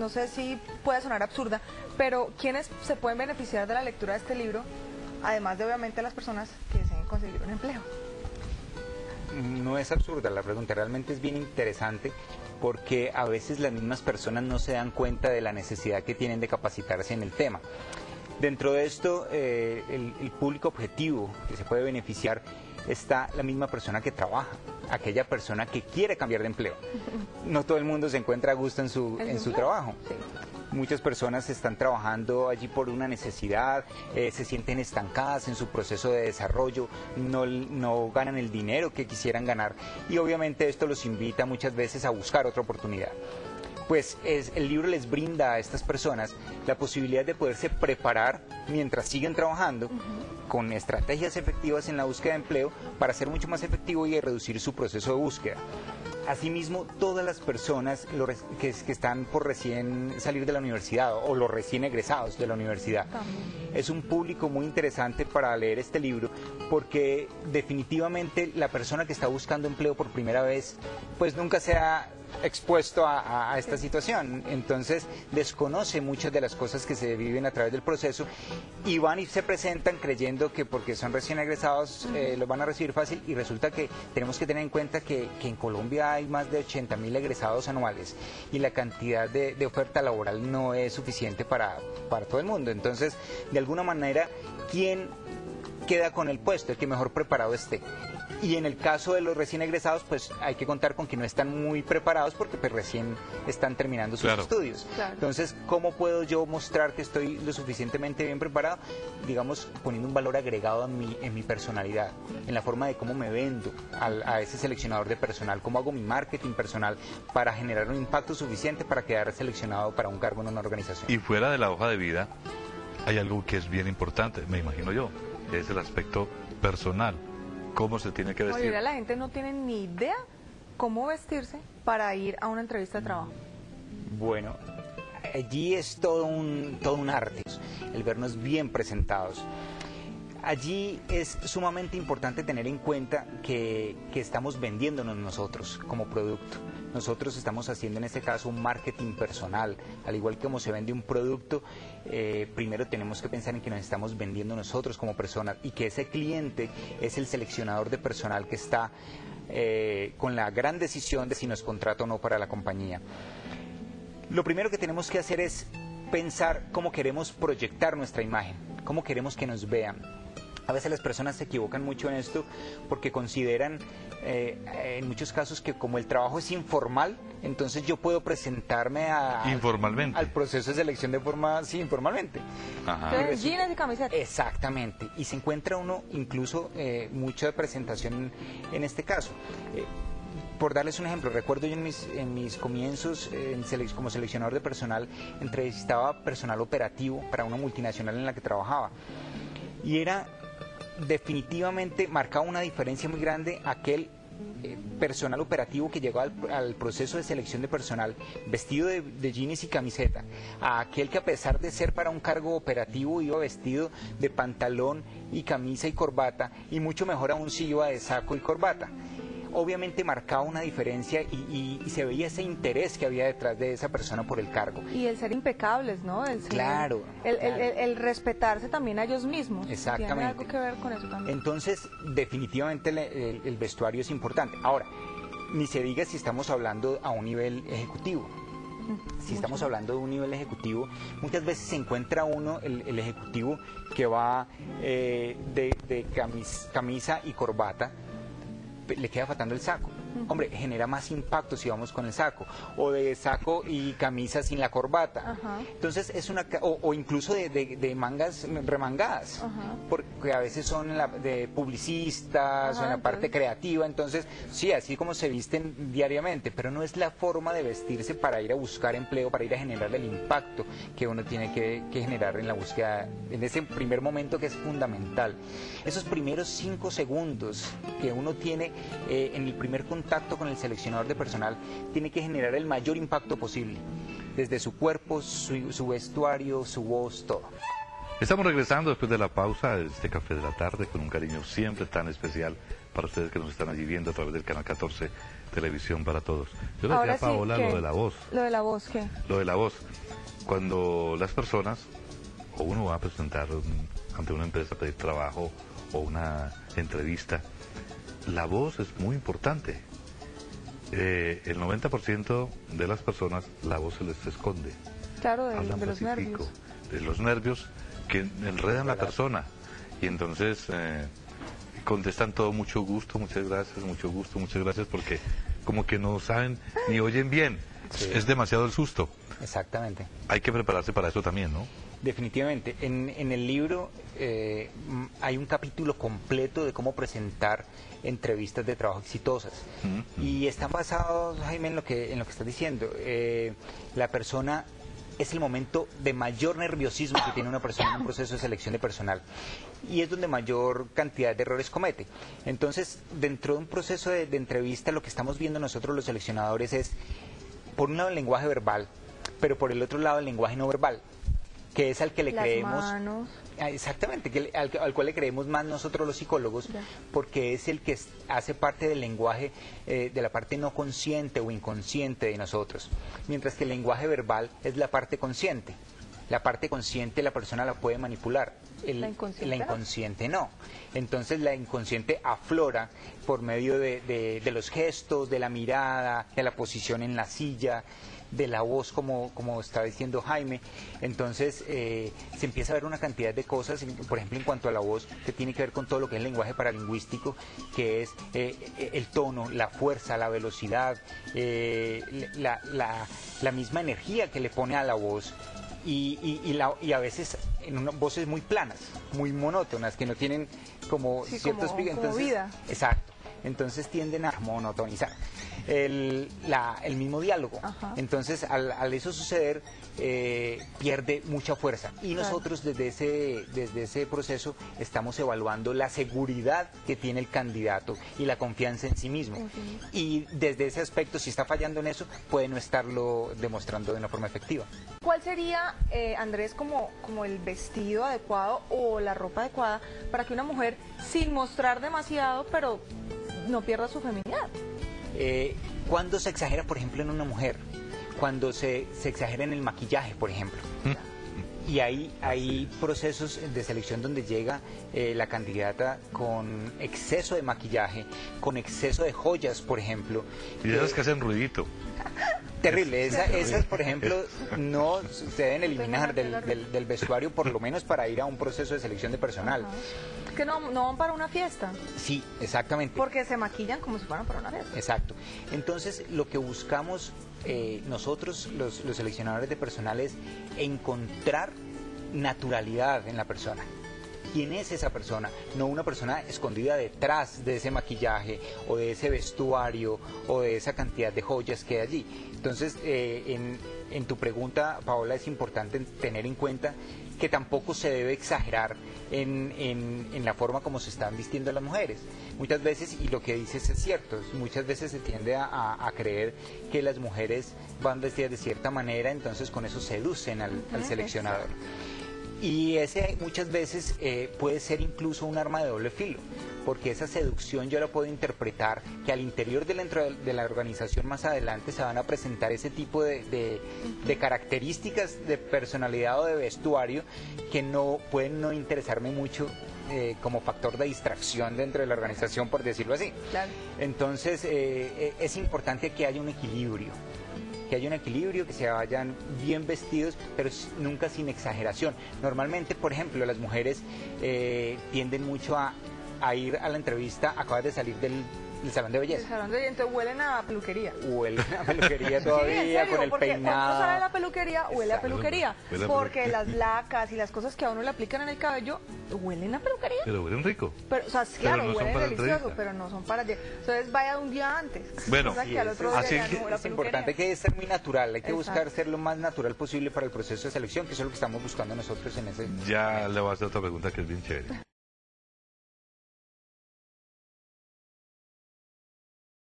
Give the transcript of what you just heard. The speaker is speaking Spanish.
no sé si puede sonar absurda, pero ¿quiénes se pueden beneficiar de la lectura de este libro? Además de obviamente las personas que deseen conseguir un empleo. No es absurda la pregunta, realmente es bien interesante porque a veces las mismas personas no se dan cuenta de la necesidad que tienen de capacitarse en el tema. Dentro de esto, el público objetivo que se puede beneficiar está la misma persona que trabaja, aquella persona que quiere cambiar de empleo. No todo el mundo se encuentra a gusto en su trabajo. Sí. Muchas personas están trabajando allí por una necesidad, se sienten estancadas en su proceso de desarrollo, no ganan el dinero que quisieran ganar y obviamente esto los invita muchas veces a buscar otra oportunidad. Pues el libro les brinda a estas personas la posibilidad de poderse preparar mientras siguen trabajando con estrategias efectivas en la búsqueda de empleo para ser mucho más efectivo y reducir su proceso de búsqueda. Asimismo, todas las personas que están por recién salir de la universidad o los recién egresados de la universidad, es un público muy interesante para leer este libro porque definitivamente la persona que está buscando empleo por primera vez, pues nunca se ha expuesto a esta situación, entonces desconoce muchas de las cosas que se viven a través del proceso y van y se presentan creyendo que porque son recién egresados los van a recibir fácil y resulta que tenemos que tener en cuenta que en Colombia hay más de 80.000 egresados anuales y la cantidad de oferta laboral no es suficiente para todo el mundo, entonces de alguna manera ¿quién queda con el puesto? El que mejor preparado esté. Y en el caso de los recién egresados, pues hay que contar con que no están muy preparados porque pues recién están terminando sus estudios. Claro. Entonces, ¿cómo puedo yo mostrar que estoy lo suficientemente bien preparado? Digamos, poniendo un valor agregado en mi personalidad, en la forma de cómo me vendo a ese seleccionador de personal, cómo hago mi marketing personal para generar un impacto suficiente para quedar seleccionado para un cargo en una organización. Y fuera de la hoja de vida, hay algo que es bien importante, me imagino yo, que es el aspecto personal. ¿Cómo se tiene que vestir? Oye, la gente no tiene ni idea cómo vestirse para ir a una entrevista de trabajo. Bueno, allí es todo un arte, el vernos bien presentados. Allí es sumamente importante tener en cuenta que estamos vendiéndonos nosotros como producto. Nosotros estamos haciendo en este caso un marketing personal, al igual que como se vende un producto, primero tenemos que pensar en que nos estamos vendiendo nosotros como personas y que ese cliente es el seleccionador de personal que está con la gran decisión de si nos contrata o no para la compañía. Lo primero que tenemos que hacer es pensar cómo queremos proyectar nuestra imagen, cómo queremos que nos vean. A veces las personas se equivocan mucho en esto porque consideran en muchos casos que como el trabajo es informal, entonces yo puedo presentarme al proceso de selección de forma, sí, informalmente. Entonces, jeans y camiseta. Exactamente, y se encuentra uno incluso mucha presentación en este caso. Por darles un ejemplo, recuerdo yo en mis comienzos como seleccionador de personal, entrevistaba personal operativo para una multinacional en la que trabajaba y era definitivamente marcaba una diferencia muy grande aquel personal operativo que llegó al proceso de selección de personal vestido de jeans y camiseta, a aquel que a pesar de ser para un cargo operativo iba vestido de pantalón y camisa y corbata y mucho mejor aún si iba de saco y corbata. Obviamente marcaba una diferencia y se veía ese interés que había detrás de esa persona por el cargo. Y el ser impecables, ¿no? Claro. El respetarse también a ellos mismos. Exactamente. Tiene algo que ver con eso también. Entonces, definitivamente el vestuario es importante. Ahora, ni se diga si estamos hablando a un nivel ejecutivo. Si estamos hablando de un nivel ejecutivo, muchas veces se encuentra uno, el ejecutivo, que va de camisa y corbata, le queda faltando el saco. Hombre, genera más impacto si vamos con el saco, o de saco y camisa sin la corbata. Entonces es o incluso de mangas remangadas, porque a veces son de publicistas o en la parte creativa, entonces sí, así como se visten diariamente, pero no es la forma de vestirse para ir a buscar empleo, para ir a generar el impacto que uno tiene que generar en la búsqueda, en ese primer momento que es fundamental. Esos primeros 5 segundos que uno tiene en el primer contacto con el seleccionador de personal tiene que generar el mayor impacto posible, desde su cuerpo, su vestuario, su voz, todo. Estamos regresando después de la pausa de este café de la tarde con un cariño siempre tan especial para ustedes que nos están allí viendo a través del Canal 14, Televisión para Todos. Yo le Ahora decía a Paola sí, ¿qué? lo de la voz. Lo de la voz, ¿qué? Lo de la voz. Cuando las personas, o uno va a presentar ante una empresa a pedir trabajo o una entrevista, la voz es muy importante. El 90% de las personas la voz se les esconde. Claro, Hablan de los pacífico, nervios. de los nervios que enredan a la persona. Y entonces contestan todo mucho gusto, muchas gracias, mucho gusto, muchas gracias, porque como que no saben ni oyen bien. Sí. Es demasiado el susto. Exactamente. Hay que prepararse para eso también, ¿no? Definitivamente. En el libro hay un capítulo completo de cómo presentar entrevistas de trabajo exitosas. Y están basados, Jaime, en lo que estás diciendo. La persona es el momento de mayor nerviosismo que tiene una persona en un proceso de selección de personal. Y es donde mayor cantidad de errores comete. Entonces, dentro de un proceso de entrevista, lo que estamos viendo nosotros los seleccionadores es, por un lado, el lenguaje verbal, pero por el otro lado, el lenguaje no verbal, que es al que le Las creemos. manos. Exactamente, al cual le creemos más nosotros los psicólogos, Ya. porque es el que hace parte del lenguaje, de la parte no consciente o inconsciente de nosotros, mientras que el lenguaje verbal es la parte consciente. La parte consciente la persona la puede manipular, La inconsciente la no. inconsciente no. Entonces la inconsciente aflora por medio de los gestos, de la mirada, de la posición en la silla, de la voz, como está diciendo Jaime. Entonces se empieza a ver una cantidad de cosas, por ejemplo, en cuanto a la voz, que tiene que ver con todo lo que es el lenguaje paralingüístico, que es el tono, la fuerza, la velocidad, la misma energía que le pone a la voz. Y a veces en voces muy planas, muy monótonas, que no tienen como Sí, ciertos como picos. Entonces, vida. exacto. Entonces tienden a monotonizar el mismo diálogo. Ajá. Entonces, al eso suceder, pierde mucha fuerza. Y Claro. nosotros desde ese proceso estamos evaluando la seguridad que tiene el candidato y la confianza en sí mismo. En sí mismo. Y desde ese aspecto, si está fallando en eso, puede no estarlo demostrando de una forma efectiva. ¿Cuál sería, Andrés, como el vestido adecuado o la ropa adecuada para que una mujer, sin mostrar demasiado, pero no pierda su feminidad? Cuando se exagera, por ejemplo, en una mujer, cuando se exagera en el maquillaje, por ejemplo. Y hay procesos de selección donde llega la candidata con exceso de maquillaje, con exceso de joyas, por ejemplo. Y esas que hacen ruidito. Terrible, esas, por ejemplo, no se deben eliminar del vestuario, por lo menos para ir a un proceso de selección de personal. Ajá. Que no van para una fiesta, Sí, exactamente. porque se maquillan como si fueran para una fiesta. Exacto. Entonces, lo que buscamos nosotros, los seleccionadores de personal, es encontrar naturalidad en la persona. ¿Quién es esa persona? No una persona escondida detrás de ese maquillaje o de ese vestuario o de esa cantidad de joyas que hay allí. Entonces, en tu pregunta, Paola, es importante tener en cuenta que tampoco se debe exagerar en la forma como se están vistiendo las mujeres. Muchas veces, y lo que dices es cierto, muchas veces se tiende a creer que las mujeres van vestidas de cierta manera, entonces con eso seducen al seleccionador. Y ese muchas veces puede ser incluso un arma de doble filo, porque esa seducción yo la puedo interpretar que al interior de la organización más adelante se van a presentar ese tipo de características de personalidad o de vestuario que no pueden no interesarme mucho como factor de distracción dentro de la organización, por decirlo así. Claro. Entonces es importante que haya un equilibrio. Que se vayan bien vestidos, pero nunca sin exageración. Normalmente, por ejemplo, las mujeres tienden mucho a ir a la entrevista, acabas de salir del salón de belleza. Entonces huelen a peluquería. Huele a peluquería Sí, todavía, en serio, con el porque cuando uno sale de peinado. la peluquería, huele a Exacto. peluquería. Huele a Porque peluquería. las lacas y las cosas que a uno le aplican en el cabello, huelen a peluquería. Pero huelen rico. Pero, o sea, claro, no son huelen para delicioso, entrevista. pero no son para... Entonces vaya un día antes. Bueno, O sea, que al otro así día es ya no, la Es peluquería. importante que ser muy natural, hay que buscar Exacto. ser lo más natural posible para el proceso de selección, que eso es lo que estamos buscando nosotros en ese... Ya le voy a hacer otra pregunta que es bien chévere.